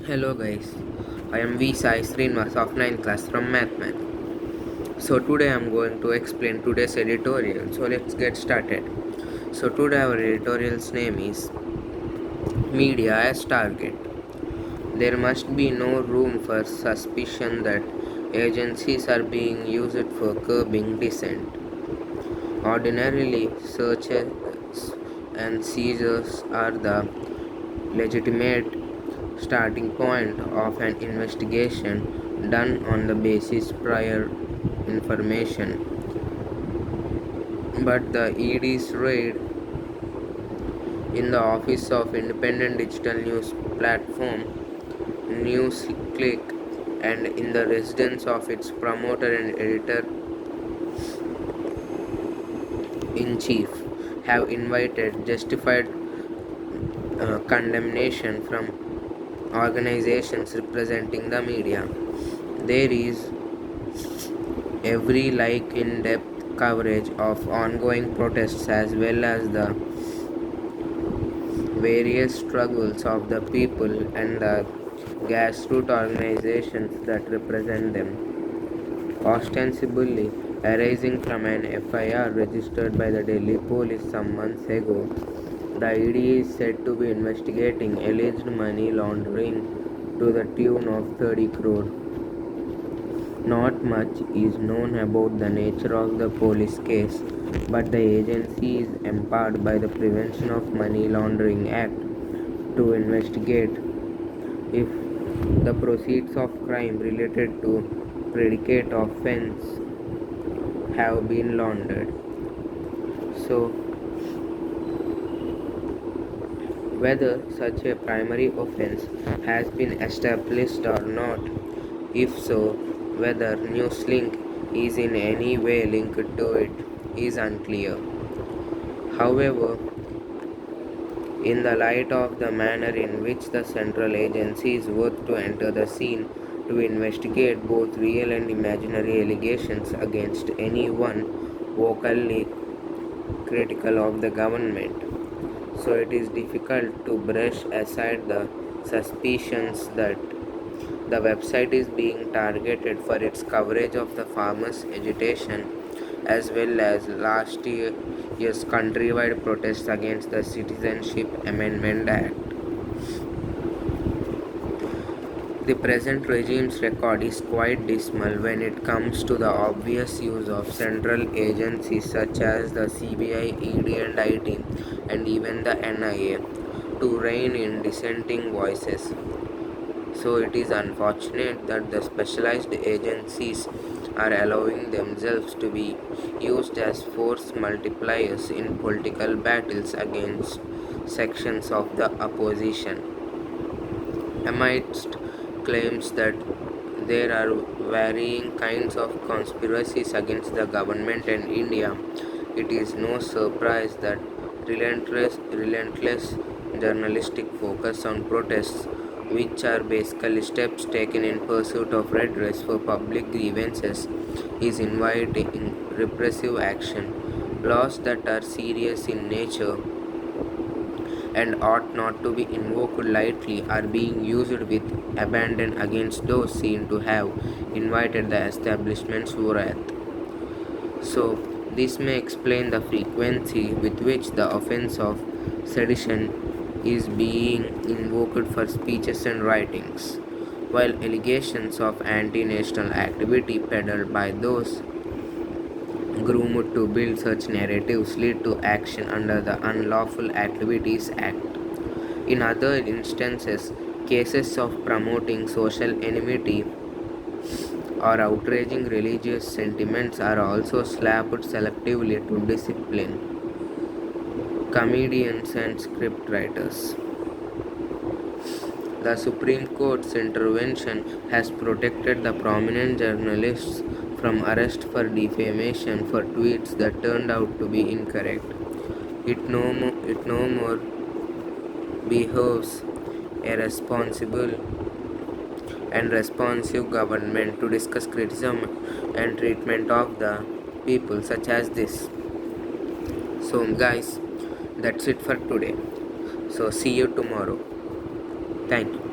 Hello guys, I am V Sai Srinivas of 9th class from Mathman. So today I am going to explain today's editorial. So let's get started. So today our editorial's name is Media as Target. There must be no room for suspicion that agencies are being used for curbing dissent. Ordinarily, searches and seizures are the legitimate starting point of an investigation done on the basis prior information. But the ED's raid in the office of independent digital news platform NewsClick and in the residence of its promoter and editor in chief have invited justified condemnation from organizations representing the media. There is every in-depth coverage of ongoing protests as well as the various struggles of the people and the grassroots organizations that represent them, ostensibly arising from an FIR registered by the Delhi police some months ago. The ED is said to be investigating alleged money laundering to the tune of 30 crore. Not much is known about the nature of the police case, but the agency is empowered by the Prevention of Money Laundering Act to investigate if the proceeds of crime related to predicate offense have been laundered. So, whether such a primary offense has been established or not, if so, whether NewsLink is in any way linked to it is unclear. However, in the light of the manner in which the central agencies work to enter the scene to investigate both real and imaginary allegations against anyone vocally critical of the government, so it is difficult to brush aside the suspicions that the website is being targeted for its coverage of the farmers' agitation as well as last year's countrywide protests against the Citizenship Amendment Act. The present regime's record is quite dismal when it comes to the obvious use of central agencies such as the CBI, ED and IT and even the NIA to rein in dissenting voices. So it is unfortunate that the specialized agencies are allowing themselves to be used as force multipliers in political battles against sections of the opposition. Amidst claims that there are varying kinds of conspiracies against the government and India, it is no surprise that relentless journalistic focus on protests, which are basically steps taken in pursuit of redress for public grievances, is inviting repressive action. Laws that are serious in nature and ought not to be invoked lightly are being used with abandon against those seen to have invited the establishment's wrath. So, this may explain the frequency with which the offense of sedition is being invoked for speeches and writings, while allegations of anti national activity peddled by those groomed to build such narratives lead to action under the Unlawful Activities Act. In other instances, cases of promoting social enmity or outraging religious sentiments are also slapped selectively to discipline comedians and scriptwriters. The Supreme Court's intervention has protected the prominent journalists from arrest for defamation for tweets that turned out to be incorrect. It no more behoves a responsible and responsive government to discuss criticism and treatment of the people such as this. So guys, that's it for today. So see you tomorrow. Thank you.